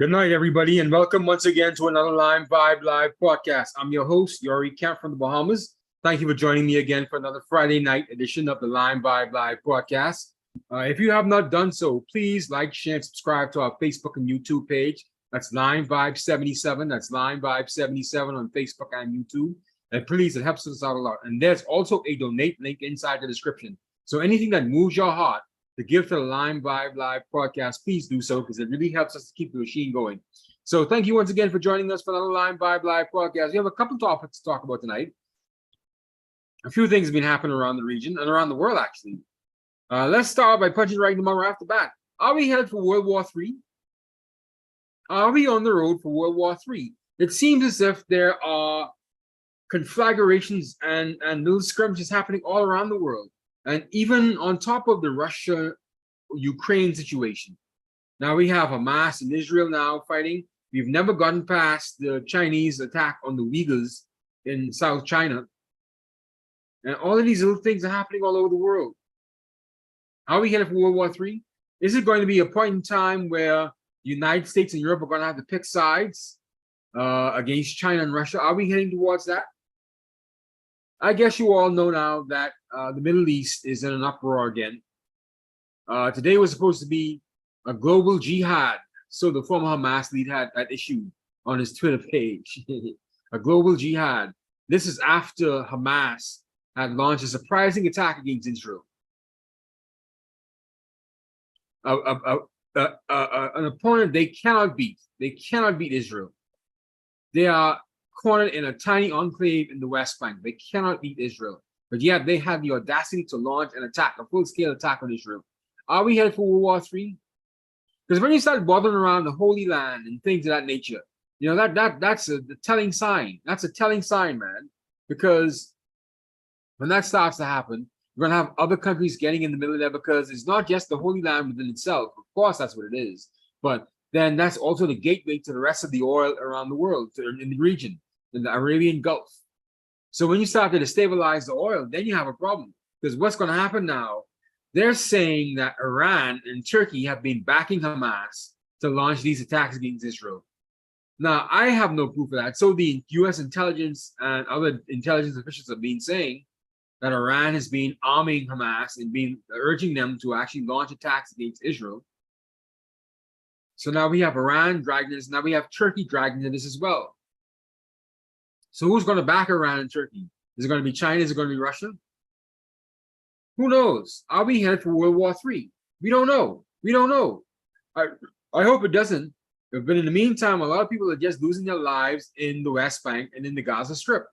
Good night, everybody, and welcome once again to another LimeVibe Live podcast. I'm your host, Yori Kemp from the Bahamas. Thank you for joining me again for another Friday night edition of the LimeVibe Live podcast. If you have not done so, please like, share, and subscribe to our Facebook and YouTube page. That's LimeVibe77. That's LimeVibe77 on Facebook and YouTube. And please, it helps us out a lot. And there's also a donate link inside the description. So anything that moves your heart to give to the LimeVibe Live podcast, please do so because it really helps us to keep the machine going. So thank you once again for joining us for another LimeVibe Live podcast. We have a couple topics to talk about tonight. A few things have been happening around the region and around the world, actually. Let's start by punching right in the mouth right off the bat. Are we headed for World War III? Are we on the road for World War III? It seems as if there are conflagrations and little skirmishes happening all around the world. And even on top of the Russia-Ukraine situation. Now we have Hamas and Israel now fighting. We've never gotten past the Chinese attack on the Uyghurs in South China. And all of these little things are happening all over the world. Are we headed for World War III? Is it going to be a point in time where the United States and Europe are going to have to pick sides against China and Russia? Are we heading towards that? I guess you all know now that the Middle East is in an uproar again. Today was supposed to be a global jihad. So the former Hamas lead had issued on his Twitter page. A global jihad. This is after Hamas had launched a surprising attack against Israel. An opponent they cannot beat. They cannot beat Israel. They are cornered in a tiny enclave in the West Bank. They cannot beat Israel. But yet they had the audacity to launch an attack, a full-scale attack on Israel. Are we headed for World War III? Because when you start bothering around the Holy Land and things of that nature, you know, that's a telling sign. That's a telling sign, man. Because when that starts to happen, we're going to have other countries getting in the middle of there because it's not just the Holy Land within itself. Of course, that's what it is. But then that's also the gateway to the rest of the oil around the world, in the region, in the Arabian Gulf. So when you start to destabilize the oil, then you have a problem. Because what's going to happen now, they're saying that Iran and Turkey have been backing Hamas to launch these attacks against Israel. Now, I have no proof of that. So the U.S. intelligence and other intelligence officials have been saying that Iran has been arming Hamas and been urging them to actually launch attacks against Israel. So now we have Iran dragging this. Now we have Turkey dragging this as well. So who's going to back Iran and Turkey? Is it going to be China? Is it going to be Russia? Who knows? Are we headed for World War III? We don't know. We don't know. I hope it doesn't. But in the meantime, a lot of people are just losing their lives in the West Bank and in the Gaza Strip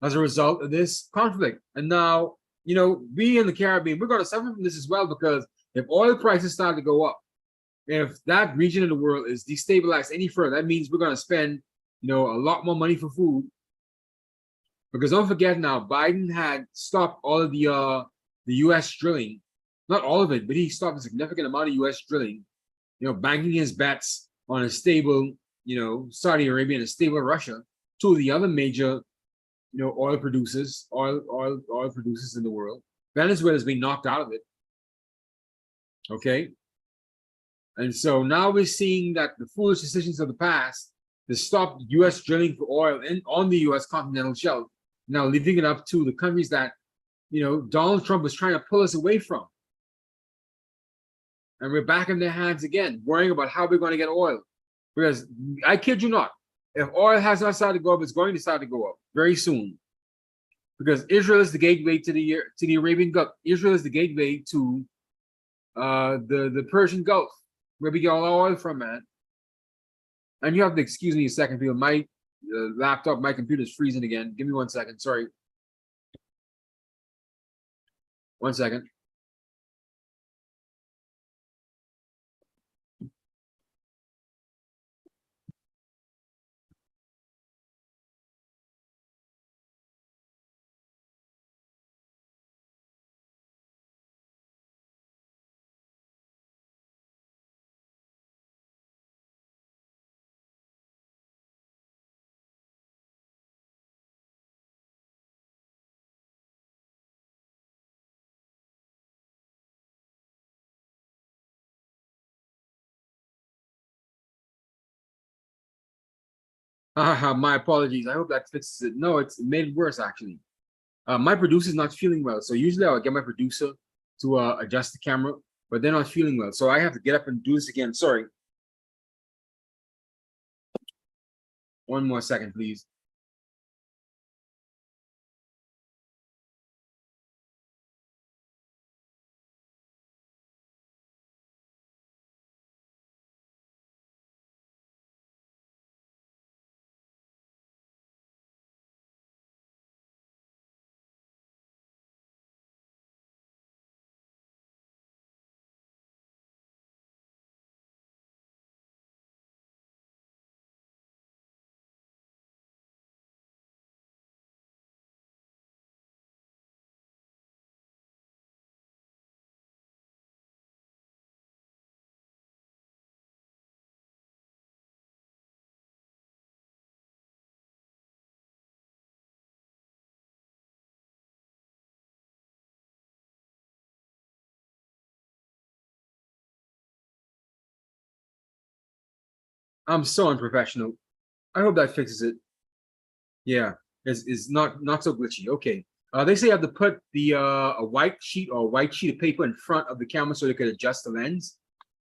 as a result of this conflict. And now, you know, we in the Caribbean, we're going to suffer from this as well because if oil prices start to go up, if that region of the world is destabilized any further, that means we're going to spend, you know, a lot more money for food. Because don't forget now, Biden had stopped all of the U.S. drilling, not all of it, but he stopped a significant amount of U.S. drilling, you know, banking his bets on a stable, you know, Saudi Arabia and a stable Russia, two of the other major, you know, oil producers in the world. Venezuela's been knocked out of it. Okay. And so now we're seeing that the foolish decisions of the past to stop U.S. drilling for oil on the U.S. continental shelf, now leaving it up to the countries that, you know, Donald Trump was trying to pull us away from. And we're back in their hands again, worrying about how we're going to get oil. Because I kid you not, if oil has not started to go up, it's going to start to go up very soon. Because Israel is the gateway to the Arabian Gulf. Israel is the gateway to the Persian Gulf, where we get all our oil from, man. And you have to excuse me a second, people. My laptop, my computer's freezing again. Give me 1 second. Sorry. 1 second. My apologies. I hope that fixes it. No, it made it worse actually. My producer's not feeling well, so usually I would get my producer to adjust the camera, but they're not feeling well, so I have to get up and do this again. Sorry. One more second, please. I'm so unprofessional. I hope that fixes it. Yeah, it's not so glitchy. Okay. They say you have to put the a white sheet or a white sheet of paper in front of the camera so they could adjust the lens.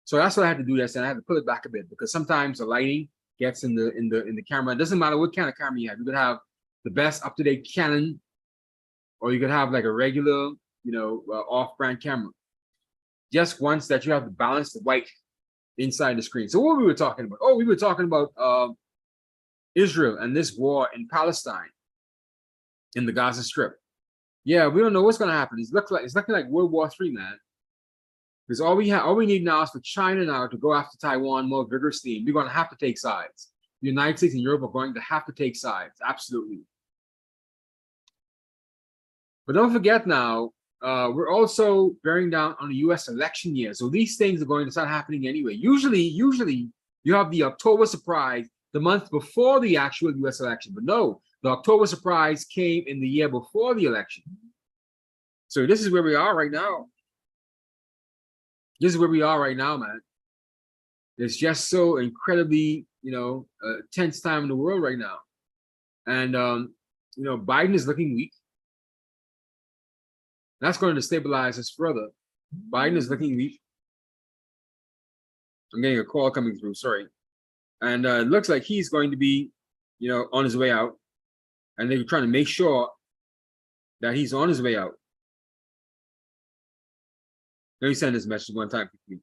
So that's what I had to do this, and I had to pull it back a bit because sometimes the lighting gets in the camera. It doesn't matter what kind of camera you have. You could have the best up-to-date Canon, or you could have like a regular, off-brand camera. Just once that you have to balance the white inside the screen. So what we were talking about? Oh, we were talking about Israel and this war in Palestine, in the Gaza Strip. Yeah, we don't know what's going to happen. It's looking like World War III, man. Because all we need now is for China now to go after Taiwan more vigorously. We're going to have to take sides. The United States and Europe are going to have to take sides, absolutely. But don't forget now, we're also bearing down on the U.S. election year. So these things are going to start happening anyway. Usually you have the October surprise the month before the actual U.S. election. But no, the October surprise came in the year before the election. So this is where we are right now. This is where we are right now, man. It's just so incredibly, tense time in the world right now. And, Biden is looking weak. That's going to destabilize us further. Biden is looking weak. I'm getting a call coming through, sorry. And it looks like he's going to be, on his way out. And they're trying to make sure that he's on his way out. Let me send this message one time quickly.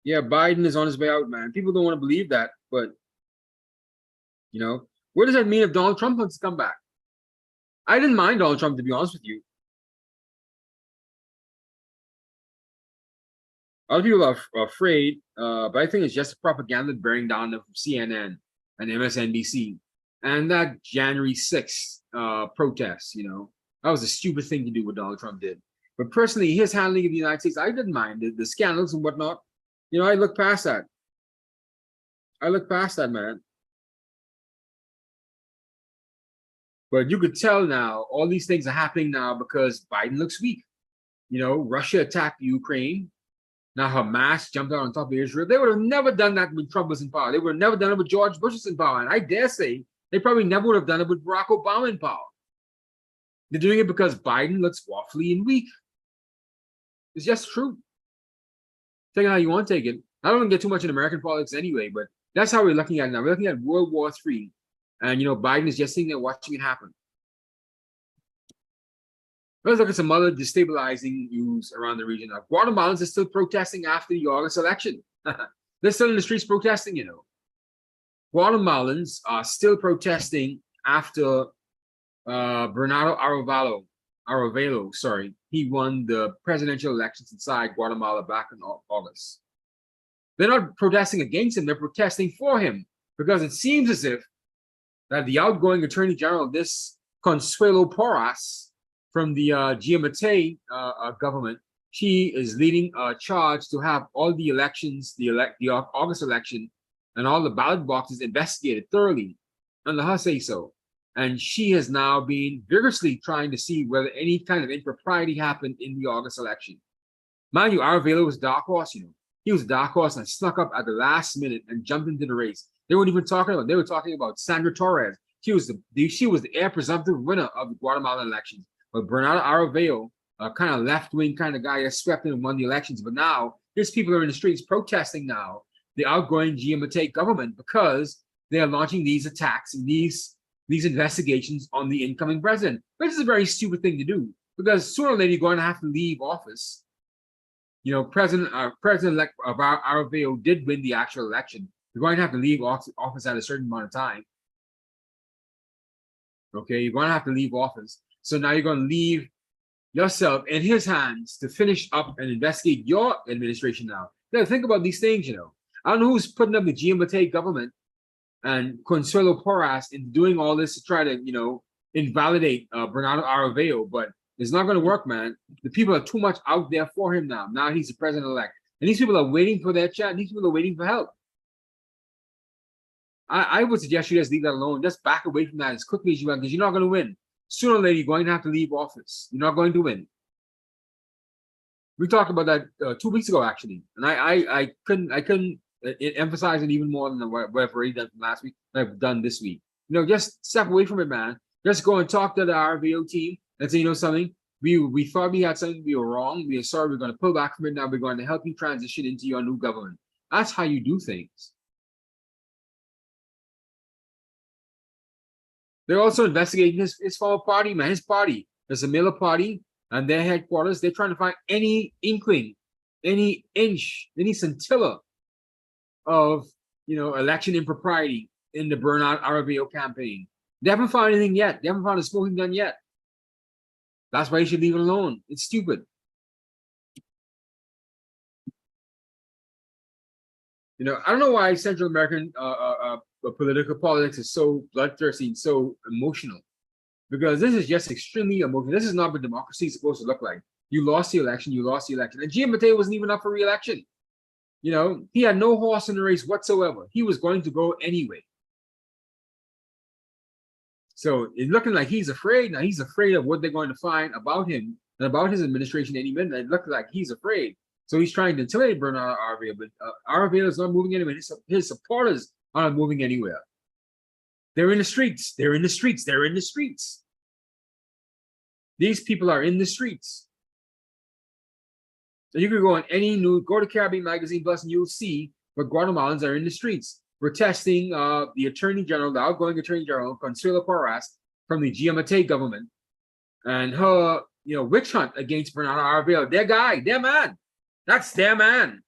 Yeah, Biden is on his way out, man. People don't want to believe that, but what does that mean if Donald Trump wants to come back? I didn't mind Donald Trump, to be honest with you. Other people are afraid, but I think it's just propaganda bearing down from CNN and MSNBC. And that January 6th protest, that was a stupid thing to do what Donald Trump did. But personally, his handling of the United States, I didn't mind the scandals and whatnot. I look past that. I look past that, man. But you could tell now, all these things are happening now because Biden looks weak. Russia attacked Ukraine. Now Hamas jumped out on top of Israel. They would have never done that when Trump was in power. They would have never done it with George Bush was in power. And I dare say they probably never would have done it with Barack Obama in power. They're doing it because Biden looks waffly and weak. It's just true. Take it how you want to take it. I don't want to get too much in American politics anyway, but that's how we're looking at it now. We're looking at World War III. And, Biden is just sitting there watching it happen. Let's look at some other destabilizing news around the region. Now, Guatemalans are still protesting after the August election. They're still in the streets protesting, Guatemalans are still protesting after Bernardo Aravelo, he won the presidential elections inside Guatemala back in August. They're not protesting against him, they're protesting for him because it seems as if that the outgoing Attorney General, this Consuelo Porras from the GMT government, she is leading a charge to have all the elections, the August election, and all the ballot boxes investigated thoroughly under her say-so. And she has now been vigorously trying to see whether any kind of impropriety happened in the August election. Mind you, Aravelo was dark horse, you know. He was a dark horse and snuck up at the last minute and jumped into the race. They weren't even talking about. They were talking about Sandra Torres. She was the heir presumptive winner of the Guatemalan elections. But Bernardo Aravelo, a kind of left-wing kind of guy, has swept in and won the elections. But now his people are in the streets protesting now the outgoing GMT government because they are launching these attacks and these investigations on the incoming president, which is a very stupid thing to do because sooner or later you're going to have to leave office. You know, President-elect Aravelo did win the actual election. You're going to have to leave office at a certain amount of time. Okay, you're going to have to leave office. So now you're going to leave yourself in his hands to finish up and investigate your administration now. Now think about these things, you know. I don't know who's putting up the GMT government and Consuelo Porras in doing all this to try to, you know, invalidate Bernardo Aravelo, but it's not going to work, man. The people are too much out there for him now. Now he's the president-elect. And these people are waiting for their chat. These people are waiting for help. I would suggest you guys leave that alone. Just back away from that as quickly as you can because you're not going to win. Sooner or later, you're going to have to leave office. You're not going to win. We talked about that 2 weeks ago, actually. And I couldn't emphasize it even more than what I've already done from last week, I've done this week. You know, just step away from it, man. Just go and talk to the RVO team and say, you know something, we thought we had something, we were wrong. We are sorry, we're going to pull back from it now. We're going to help you transition into your new government. That's how you do things. They're also investigating his former party, man. His party, the Zamila party, and their headquarters. They're trying to find any inkling, any inch, any scintilla of, you know, election impropriety in the Bernardo Aravelo campaign. They haven't found anything yet. They haven't found a smoking gun yet. That's why you should leave it alone. It's stupid. You know, I don't know why Central American political politics is so bloodthirsty and so emotional, because this is just extremely emotional. This is not what democracy is supposed to look like. You lost the election, you lost the election. And Giammatteo wasn't even up for re-election. You know, he had no horse in the race whatsoever. He was going to go anyway. So it's looking like he's afraid. Now he's afraid of what they're going to find about him and about his administration any minute. It looks like he's afraid. So he's trying to intimidate Bernardo Aravelo, but Aravelo is not moving anywhere. His supporters are not moving anywhere. They're in the streets. They're in the streets. They're in the streets. These people are in the streets. So you can go on any news, go to Caribbean Magazine Plus, and you'll see where Guatemalans are in the streets protesting the Attorney General, the outgoing Attorney General, Consuelo Porras, from the GMT government, and her, you know, witch hunt against Bernardo Aravelo. Their guy, their man. That's their man.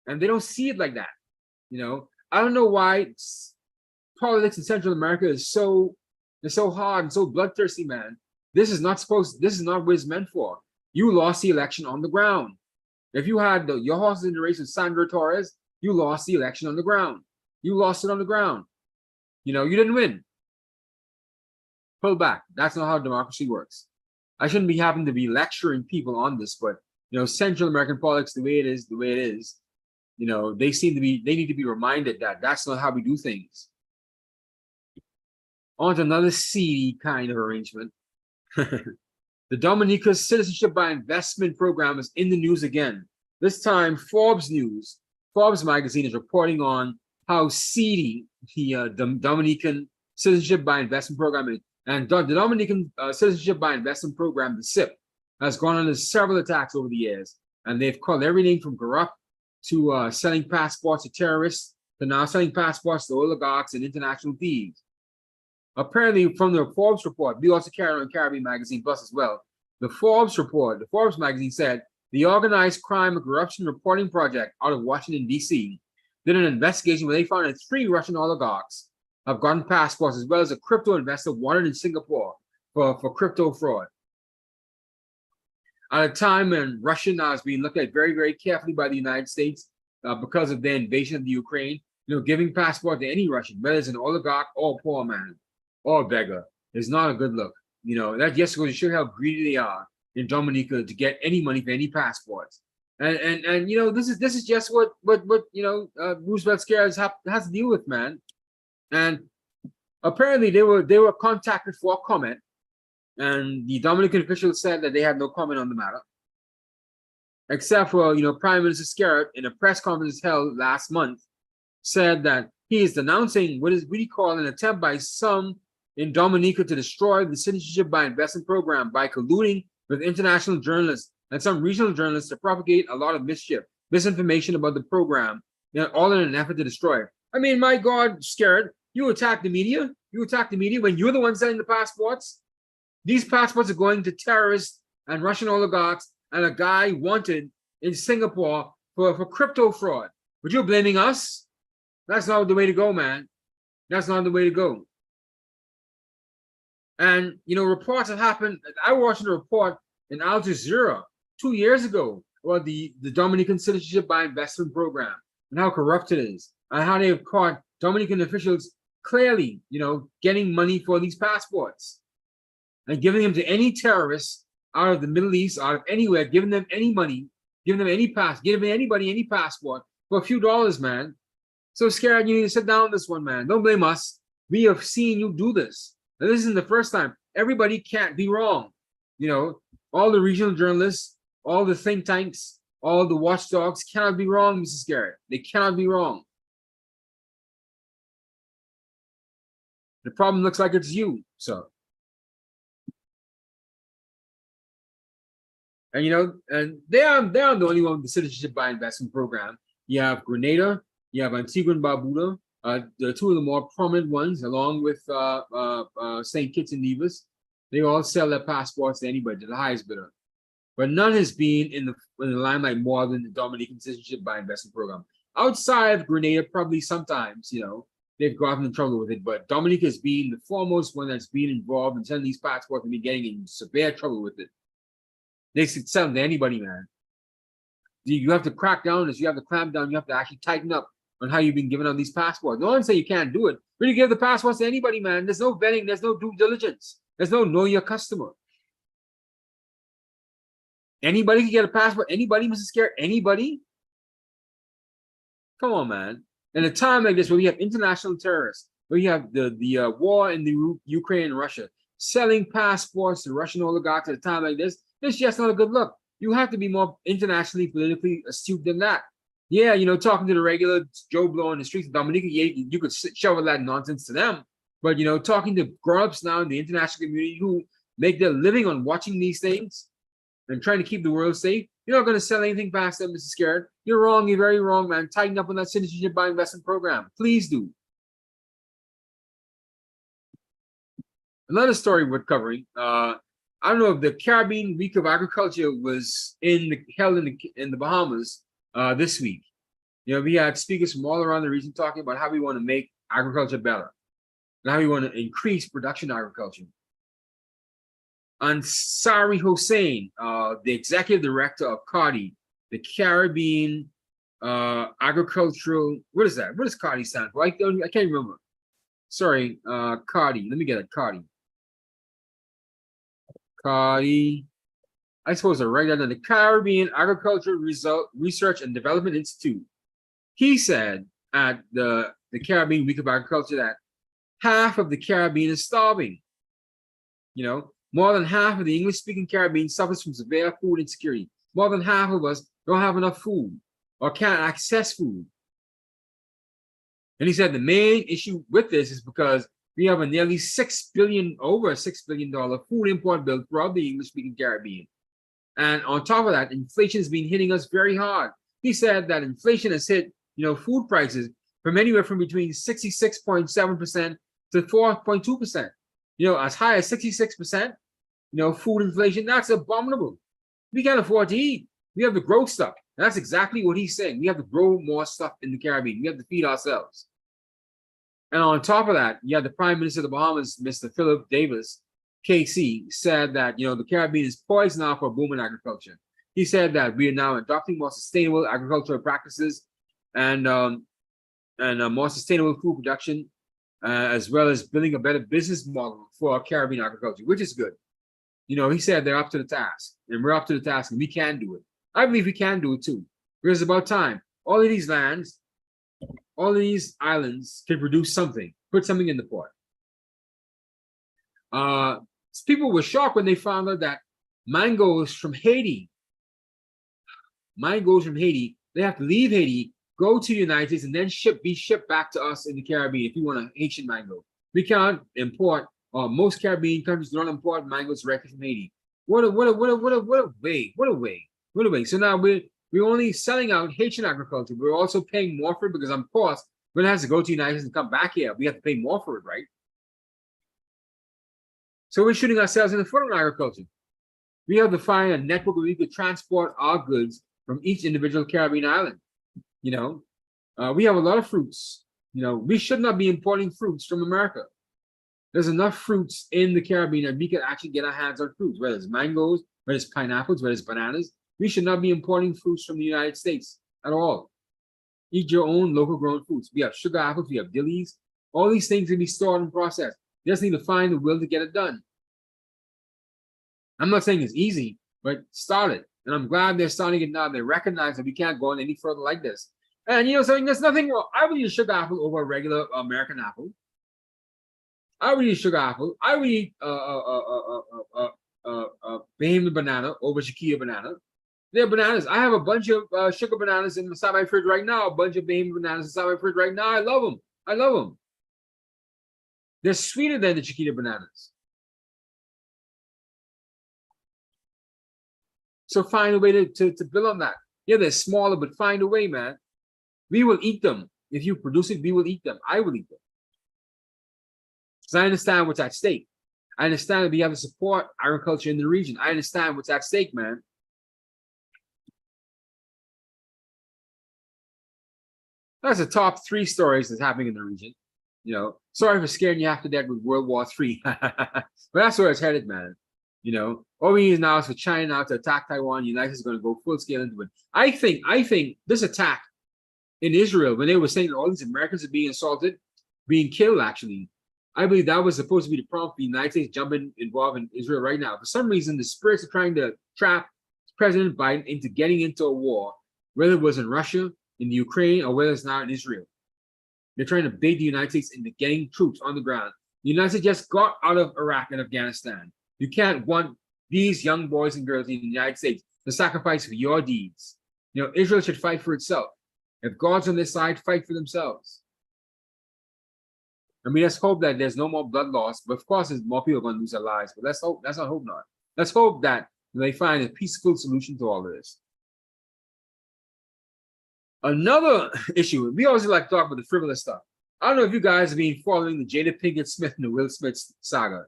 And they don't see it like that. You know, I don't know why politics in Central America is so hard and so bloodthirsty, man. This is not what it's meant for. You lost the election on the ground. If you had your horses in the race with Sandra Torres, you lost the election on the ground. You lost it on the ground. You know, you didn't win. Pull back. That's not how democracy works. I shouldn't be having to be lecturing people on this, but you know, Central American politics, the way it is, you know, they need to be reminded that that's not how we do things. On to another seedy kind of arrangement. The Dominica Citizenship by Investment program is in the news again. This time, Forbes magazine is reporting on how seedy the Dominican Citizenship by Investment program is. And the Dominican Citizenship by Investment program, the CIP, has gone under several attacks over the years. And they've called everything from corrupt to selling passports to terrorists to now selling passports to oligarchs and international thieves. Apparently, from the Forbes report, we also carry on Caribbean Magazine Plus as well. The Forbes magazine said the Organized Crime and Corruption Reporting Project out of Washington, D.C. did an investigation where they found that 3 Russian oligarchs have gotten passports, as well as a crypto investor wanted in Singapore for crypto fraud. At a time when Russia now is being looked at very, very carefully by the United States because of their invasion of the Ukraine, you know, giving passport to any Russian, whether it's an oligarch or a poor man or a beggar, is not a good look. You know, that just goes to show how greedy they are in Dominica to get any money for any passports. And you know, this is just what you know Roosevelt Scares has to deal with, man. And apparently they were contacted for comment, and the Dominican officials said that they had no comment on the matter. except for, Prime Minister Skerritt in a press conference held last month said that he is denouncing what he called an attempt by some in Dominica to destroy the citizenship by investment program by colluding with international journalists and some regional journalists to propagate a lot of misinformation about the program, all in an effort to destroy it. I mean, my God, Skerritt, you attack the media? You attack the media when you're the one selling the passports? These passports are going to terrorists and Russian oligarchs and a guy wanted in Singapore for crypto fraud. But you're blaming us? That's not the way to go, man. That's not the way to go. And, reports have happened. I watched a report in Al Jazeera 2 years ago about the Dominican citizenship by investment program and how corrupt it is and how they have caught Dominican officials clearly, getting money for these passports and giving them to any terrorists out of the Middle East, out of anywhere, giving them any money, giving them giving anybody any passport for a few dollars, man. So Skerritt, you need to sit down with this one, man. Don't blame us. We have seen you do this. And this isn't the first time. Everybody can't be wrong. All the regional journalists, all the think tanks, all the watchdogs cannot be wrong, Mrs. Skerritt. They cannot be wrong. The problem looks like it's you, so. And and they aren't the only one with the citizenship by investment program. You have Grenada, you have Antigua and Barbuda, the two of the more prominent ones, along with St. Kitts and Nevis. They all sell their passports to anybody, to the highest bidder. But none has been in the limelight more than the Dominican citizenship by investment program. Outside of Grenada, probably sometimes, they've gotten in trouble with it. But Dominica has been the foremost one that's been involved in selling these passports and be getting in severe trouble with it. They should sell them to anybody, man. You have to crack down on this. You have to clamp down. You have to actually tighten up on how you've been giving out these passports. No one say you can't do it. But you give the passports to anybody, man. There's no vetting. There's no due diligence. There's no know your customer. Anybody can get a passport. Anybody, Mrs. Skerritt? Anybody? Come on, man. In a time like this, where we have international terrorists, where you have the war in the Ukraine and Russia, selling passports to Russian oligarchs at a time like this, it's just not a good look. You have to be more internationally, politically astute than that. Yeah, talking to the regular Joe Blow on the streets of Dominica, you could shovel that nonsense to them. But, talking to grown-ups now in the international community who make their living on watching these things and trying to keep the world safe, you're not going to sell anything past them, Mrs. Skerritt. You're wrong. You're very wrong, man. Tighten up on that citizenship by investment program. Please do. Another story we're covering, I don't know if the Caribbean Week of Agriculture was held in the Bahamas this week. We had speakers from all around the region talking about how we want to make agriculture better and how we want to increase production agriculture. Ansari Hossein, the executive director of CARDI, the Caribbean Agricultural, what is that? What does CARDI stand for? I can't remember. Sorry, CARDI. Let me get it, CARDI. CARDI, I suppose I write that in the Caribbean Agricultural Research and Development Institute. He said at the Caribbean Week of Agriculture that half of the Caribbean is starving. More than half of the English-speaking Caribbean suffers from severe food insecurity. More than half of us don't have enough food or can't access food. And he said the main issue with this is because we have a nearly over $6 billion food import bill throughout the English-speaking Caribbean. And on top of that, inflation has been hitting us very hard. He said that inflation has hit, food prices from anywhere from between 66.7% to 4.2%. As high as 66%, food inflation, that's abominable. We can't afford to eat. We have to grow stuff. And that's exactly what he's saying. We have to grow more stuff in the Caribbean. We have to feed ourselves. And on top of that, you have the Prime Minister of the Bahamas, Mr. Philip Davis, KC, said that, the Caribbean is poised now for a boom in agriculture. He said that we are now adopting more sustainable agricultural practices and more sustainable food production, as well as building a better business model for Caribbean agriculture, which is good. He said they're up to the task, and we're up to the task, and we can do it. I believe we can do it too, because it's about time. All of these lands, all of these islands can produce something, put something in the pot. People were shocked when they found out that mangoes from Haiti Mine goes from Haiti. They have to leave Haiti, go to the United States, and then be shipped back to us in the Caribbean if you want a Haitian mango. We can't import, most Caribbean countries don't import mangoes directly from Haiti. What a way. What a way. So now we're only selling out Haitian agriculture. We're also paying more for it because, of course, when it has to go to the United States and come back here, we have to pay more for it, right? So we're shooting ourselves in the foot on agriculture. We have to find a network where we could transport our goods from each individual Caribbean island. You know, we have a lot of fruits. You know, we should not be importing fruits from America. There's enough fruits in the Caribbean that we could actually get our hands on fruits, whether it's mangoes, whether it's pineapples, whether it's bananas. We should not be importing fruits from the United States at all. Eat your own local grown fruits. We have sugar apples, we have dillies. All these things can be stored and processed. You just need to find the will to get it done. I'm not saying it's easy, but start it. And I'm glad they're starting it now. They recognize that we can't go on any further like this. And you know, so there's nothing wrong. I would eat a sugar apple over a regular American apple. I would eat sugar apple. I would eat Bahamian banana over Chiquita banana. They're bananas. I have a bunch of sugar bananas in the side of my fridge right now. A bunch of Bahamian bananas inside my fridge right now. I love them. I love them. They're sweeter than the Chiquita bananas. So find a way to build on that. Yeah, they're smaller, but find a way, man. We will eat them. If you produce it, we will eat them. I will eat them. Because I understand what's at stake. I understand that we have to support agriculture in the region. I understand what's at stake, man. That's the top 3 stories that's happening in the region. You know, sorry for scaring you after that with World War III. But that's where it's headed, man. You know, all we need now is for China now to attack Taiwan. The United States is going to go full scale into it. I think this attack in Israel, when they were saying that all these Americans are being assaulted, being killed, actually, I believe that was supposed to be the prompt for the United States jumping involved in Israel right now. For some reason, the spirits are trying to trap President Biden into getting into a war, whether it was in Russia, in the Ukraine, or whether it's now in Israel. They're trying to bait the United States into getting troops on the ground. The United States just got out of Iraq and Afghanistan. You can't want these young boys and girls in the United States to sacrifice for your deeds. You know, Israel should fight for itself. If God's on their side, fight for themselves. I mean, let's hope that there's no more blood loss. But of course, there's more people are going to lose their lives. But let's hope. Let's not hope not. Let's hope that they find a peaceful solution to all of this. Another issue, we always like to talk about the frivolous stuff. I don't know if you guys have been following the Jada Pinkett Smith and the Will Smith saga.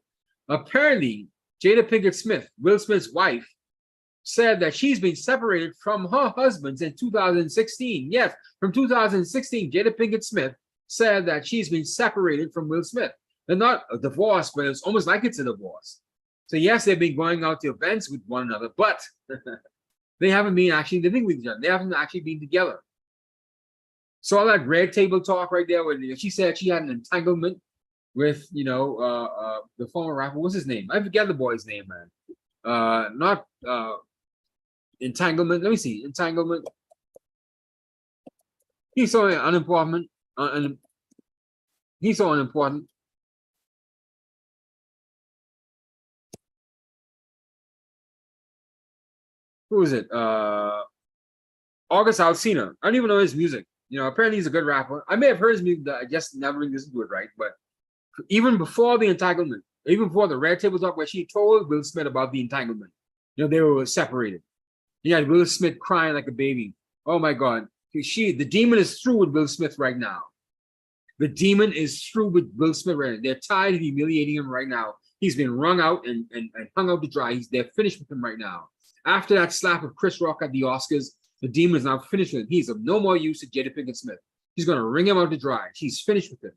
Apparently, Jada Pinkett Smith, Will Smith's wife, said that she's been separated from her husband in 2016. Yes, from 2016, Jada Pinkett Smith said that she's been separated from Will Smith. They're not a divorce, but it's almost like it's a divorce. So yes, they've been going out to events with one another, but they haven't been actually living with each other. They haven't actually been together. So all that red table talk right there, where she said she had an entanglement with, you know, the former rapper. What's his name? I forget the boy's name, man. Not entanglement. Let me see. Entanglement. He's so unimportant. He's so unimportant. Who is it? August Alsina. I don't even know his music. You know, apparently he's a good rapper. I may have heard his music, I just never listened to it, right? But even before the entanglement, even before the red table talk where she told Will Smith about the entanglement, you know, they were separated. You had Will Smith crying like a baby. Oh my God. The demon is through with Will Smith right now. The demon is through with Will Smith right now. They're tired of humiliating him right now. He's been wrung out and hung out to dry. They're finished with him right now. After that slap of Chris Rock at the Oscars, the demon is now finished with him. He's of no more use to Jada Pinkett Smith. She's going to wring him out to dry. She's finished with him.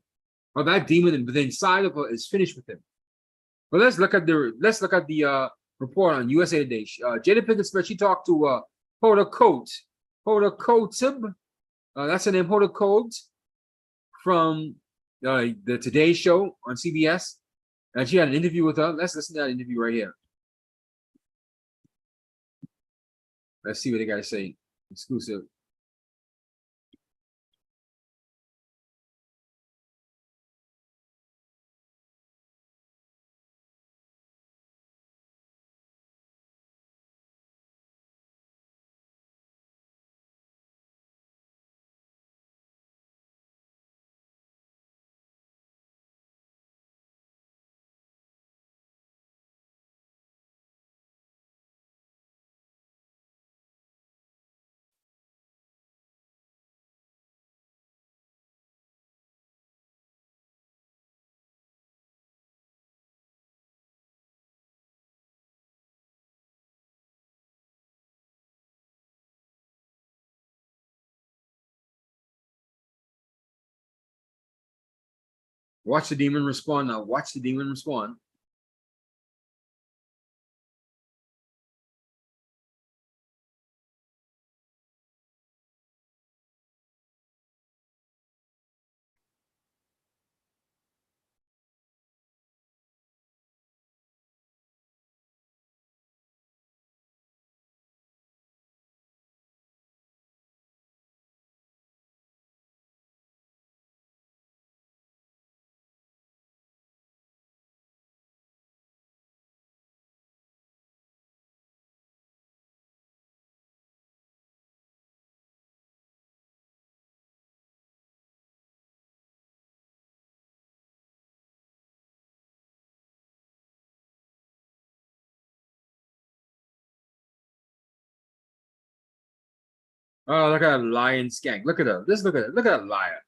Well, that demon within inside of her is finished with him. But let's look at the report on USA Today. Jada Pinkett Smith, she talked to Hoda Kotb. That's her name, Hoda Kotb, from the Today Show on CBS. And she had an interview with her. Let's listen to that interview right here. Let's see what they got to say. Exclusive. Watch the demon respond now. Watch the demon respond. Oh, look at that lion skank. Look at her. Just look at it. Look at that liar.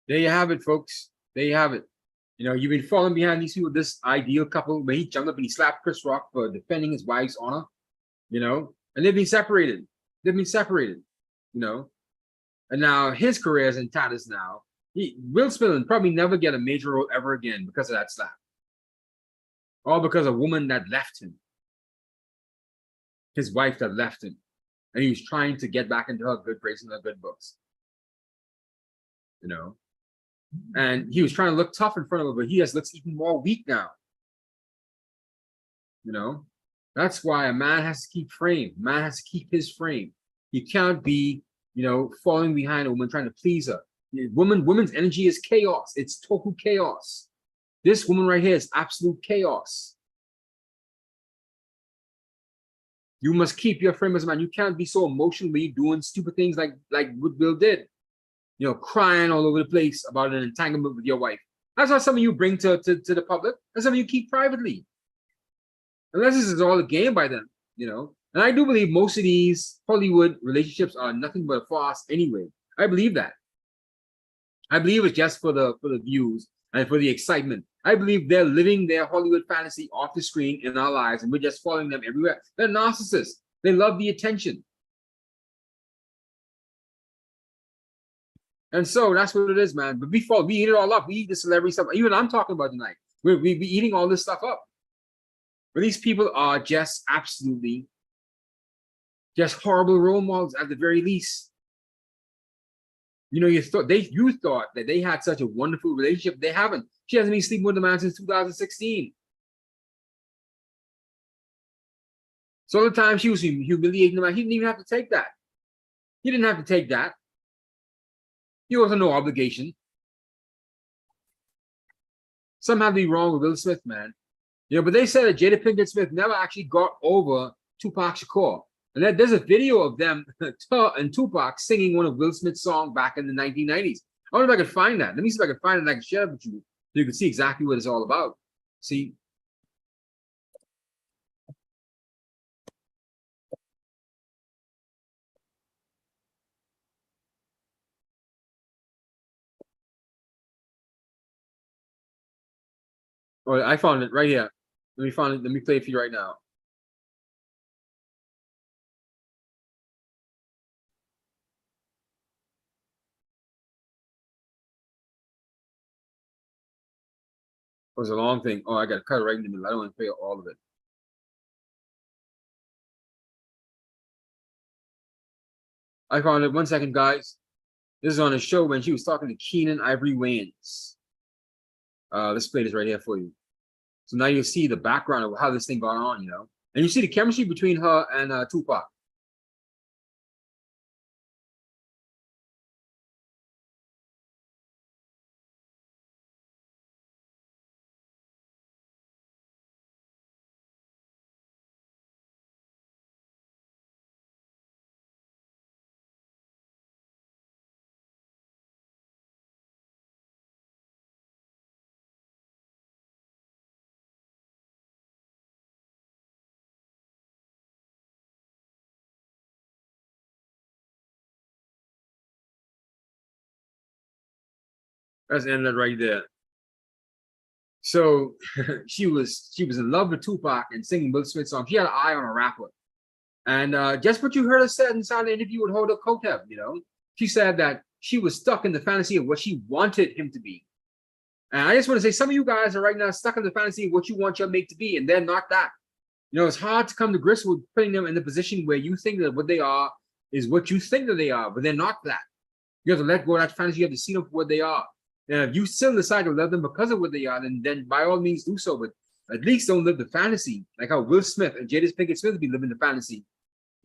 There you have it, folks. There you have it. You know, you've been falling behind these people, this ideal couple, where he jumped up and he slapped Chris Rock for defending his wife's honor, you know, and they've been separated. They've been separated, you know, and now his career is in tatters now. Will Smith will probably never get a major role ever again because of that slap. All because of a woman that left him. His wife that left him. And he was trying to get back into her good graces and her good books. You know? And he was trying to look tough in front of her, but he just looks even more weak now. You know? That's why a man has to keep frame. A man has to keep his frame. He can't be, you know, falling behind a woman trying to please her. Woman's energy is chaos. It's total chaos. This woman right here is absolute chaos. You must keep your frame as a man. You can't be so emotionally doing stupid things like what Will did. You know, crying all over the place about an entanglement with your wife. That's not something you bring to the public. That's something you keep privately. Unless this is all a game by them, you know. And I do believe most of these Hollywood relationships are nothing but a farce anyway. I believe that. I believe it's just for the views and for the excitement. I believe they're living their Hollywood fantasy off the screen in our lives, and we're just following them everywhere. They're narcissists. They love the attention. And so that's what it is, man. But we eat it all up. We eat the celebrity stuff. Even I'm talking about tonight. We be eating all this stuff up. But these people are just absolutely just horrible role models at the very least. You know, you thought that they had such a wonderful relationship. They haven't. She hasn't been sleeping with the man since 2016. So the time she was humiliating the man, he didn't even have to take that. He didn't have to take that. He was no obligation. Some have to be wrong with Will Smith, man. You know, but they said that Jada Pinkett Smith never actually got over Tupac Shakur. And there's a video of them and Tupac singing one of Will Smith's songs back in the 1990s. I wonder if I could find that. Let me see if I can find it and I can share it with you so you can see exactly what it's all about. See? Oh, I found it right here. Let me find it. Let me play it for you right now. It was a long thing. Oh, I got to cut it right in the middle. I don't want to play all of it. I found it. 1 second, guys. This is on a show when she was talking to Keenan Ivory Wayans. Let's play this right here for you. So now you see the background of how this thing got on, and you see the chemistry between her and Tupac. That's the end of it right there. So she was in love with Tupac and singing Will Smith songs. She had an eye on a rapper. And just what you heard her said inside the interview with Hoda Kotb, she said that she was stuck in the fantasy of what she wanted him to be. And I just want to say, some of you guys are right now stuck in the fantasy of what you want your mate to be, and they're not that. It's hard to come to grips with putting them in the position where you think that what they are is what you think that they are, but they're not that. You have to let go of that fantasy. You have to see them for what they are. And if you still decide to love them because of what they are, then by all means do so. But at least don't live the fantasy, like how Will Smith and Jada Pinkett Smith be living the fantasy.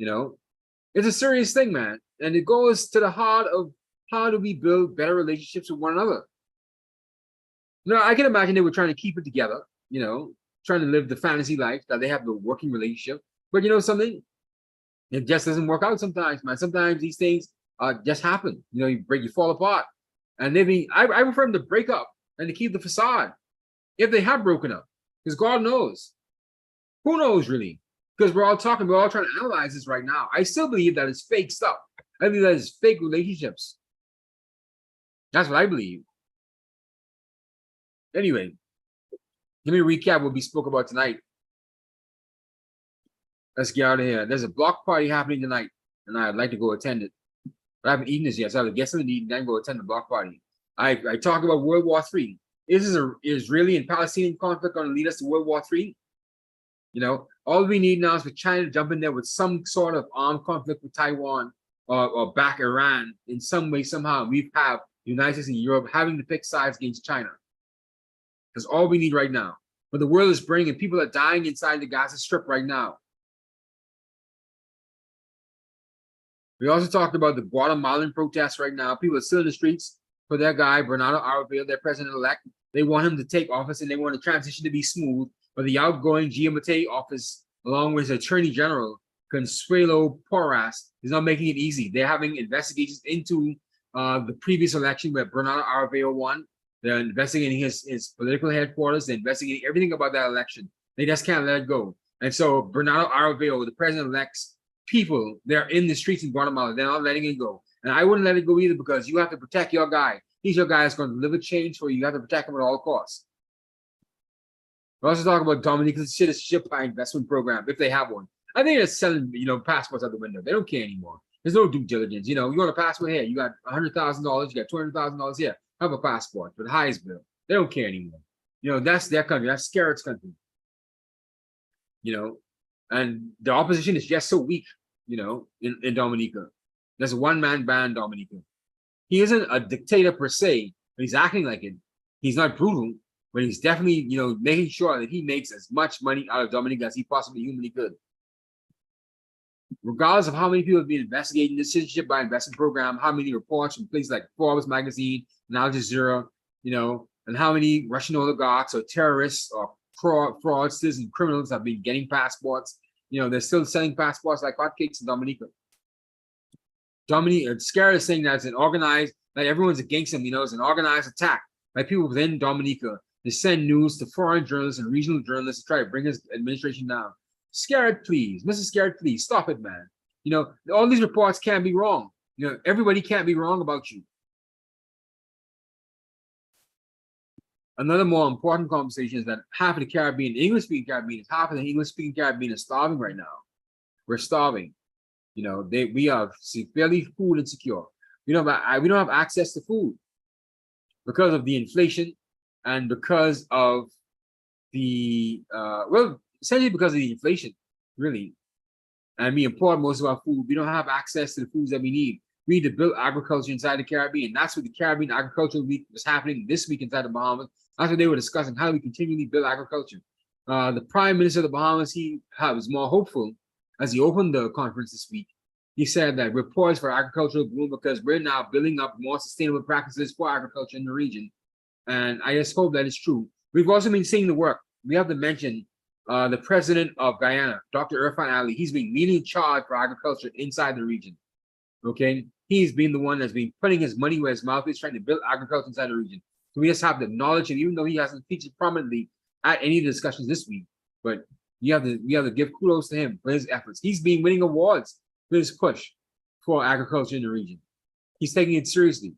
It's a serious thing, man. And it goes to the heart of how do we build better relationships with one another. I can imagine they were trying to keep it together, trying to live the fantasy life that they have the working relationship. But something, it just doesn't work out sometimes, man. Sometimes these things just happen. You fall apart. And I prefer them to break up and to keep the facade if they have broken up. Because God knows. Who knows, really? Because we're all trying to analyze this right now. I still believe that it's fake stuff. I believe that it's fake relationships. That's what I believe. Anyway, let me recap what we spoke about tonight. Let's get out of here. There's a block party happening tonight, and I'd like to go attend it. But I haven't eaten this yet, so I have to get something to eat and then go attend the block party. I talk about World War III. Is an Israeli and Palestinian conflict going to lead us to World War III? All we need now is for China to jump in there with some sort of armed conflict with Taiwan or back Iran in some way, somehow. We have the United States and Europe having to pick sides against China. That's all we need right now. But the world is burning and people are dying inside the Gaza Strip right now. We also talked about the Guatemalan protests right now. People are still in the streets for their guy, Bernardo Aravilla, their president-elect. They want him to take office and they want the transition to be smooth. But the outgoing Giammattei office, along with his attorney general, Consuelo Porras, is not making it easy. They're having investigations into the previous election where Bernardo Aravilla won. They're investigating his political headquarters. They're investigating everything about that election. They just can't let it go. And so Bernardo Aravilla, the president-elect's people, they're in the streets in Guatemala. They're not letting it go. And I wouldn't let it go either because you have to protect your guy. He's your guy that's going to deliver change for you. You have to protect him at all costs. We also talk about Dominica's citizenship by investment program, if they have one. I think they're selling, passports out the window. They don't care anymore. There's no due diligence. You want a passport here. You got $100,000. You got $200,000 here. Have a passport for the highest bill. They don't care anymore. That's their country. That's Scarrett's country. And the opposition is just so weak, in Dominica. There's a one-man band, Dominica. He isn't a dictator per se, but he's acting like it. He's not brutal, but he's definitely, making sure that he makes as much money out of Dominica as he possibly humanly could. Regardless of how many people have been investigating this citizenship by investment program, how many reports from places like Forbes magazine and Al Jazeera, and how many Russian oligarchs or terrorists or fraudsters and criminals have been getting passports. They're still selling passports like hotcakes in Dominica. Scarrett is saying that it's an organized, like everyone's against him, it's an organized attack by people within Dominica to send news to foreign journalists and regional journalists to try to bring his administration down. Scarrett, please. Mrs. Scarrett, please, stop it, man. All these reports can't be wrong. Everybody can't be wrong about you. another more important conversation is that half of the Caribbean, English-speaking Caribbean, half of the English-speaking Caribbean is starving right now. We're starving. You know, we are severely food insecure. We don't have access to food because of the inflation and because of the essentially because of the inflation, really. And we import most of our food. We don't have access to the foods that we need. We need to build agriculture inside the Caribbean. That's what the Caribbean Agricultural Week was happening this week inside the Bahamas. That's what they were discussing. How do we continually build agriculture? The Prime Minister of the Bahamas, he was more hopeful as he opened the conference this week. He said that we're poised for agricultural boom because we're now building up more sustainable practices for agriculture in the region. And I just hope that is true. We've also been seeing the work. We have to mention the president of Guyana, Dr. Irfan Ali. He's been leading charge for agriculture inside the region. Okay, he's been the one that's been putting his money where his mouth is, trying to build agriculture inside the region. So we just have to acknowledge him, even though he hasn't featured prominently at any of the discussions this week. But we have to give kudos to him for his efforts. He's been winning awards for his push for agriculture in the region. He's taking it seriously.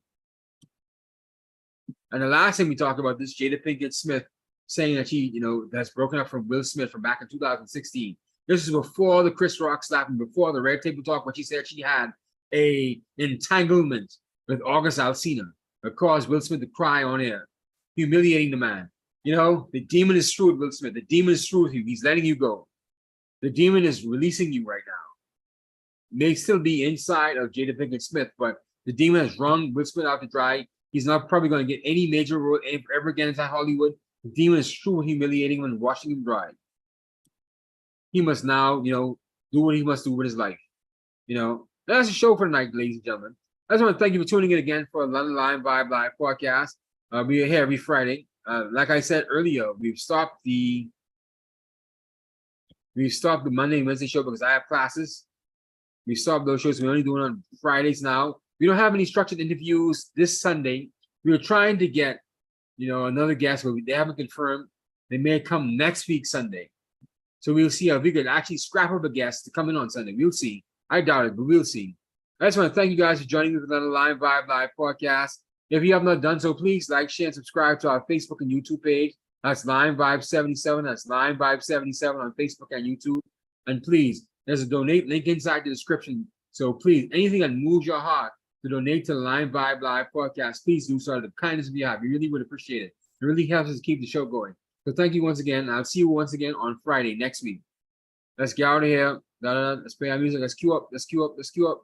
And the last thing we talked about this, Jada Pinkett Smith saying that she, that's broken up from Will Smith from back in 2016. This is before the Chris Rock slap and before the Red Table Talk, when she said she had a entanglement with August Alsina that caused Will Smith to cry on air, humiliating the man. The demon is through with Will Smith. The demon is through with you. He's letting you go. The demon is releasing you right now. May still be inside of Jada Pinkett Smith, but the demon has wrung Will Smith out to dry. He's not probably going to get any major role ever again inside Hollywood. The demon is through humiliating him and washing him dry. He must now, do what he must do with his life. That's the show for tonight, ladies and gentlemen. I just want to thank you for tuning in again for London LimeVibe Live podcast. We are here every Friday. Like I said earlier, we've stopped the Monday and Wednesday show because I have classes. We stopped those shows. We're only doing on Fridays now. We don't have any structured interviews this Sunday. We were trying to get, another guest, but they haven't confirmed. They may come next week Sunday. So we'll see if we could actually scrap up a guest to come in on Sunday. We'll see. I doubt it, but we'll see. I just want to thank you guys for joining me for another LimeVibe Live podcast. If you have not done so, please like, share, and subscribe to our Facebook and YouTube page. That's LimeVibe77. That's LimeVibe77 on Facebook and YouTube. And please, there's a donate link inside the description. So please, anything that moves your heart to donate to the LimeVibe Live podcast, please do so. The kindness of your heart. We really would appreciate it. It really helps us keep the show going. So thank you once again. I'll see you once again on Friday next week. Let's get out of here. Let's play our music. Let's queue up. Let's queue up. Let's queue up.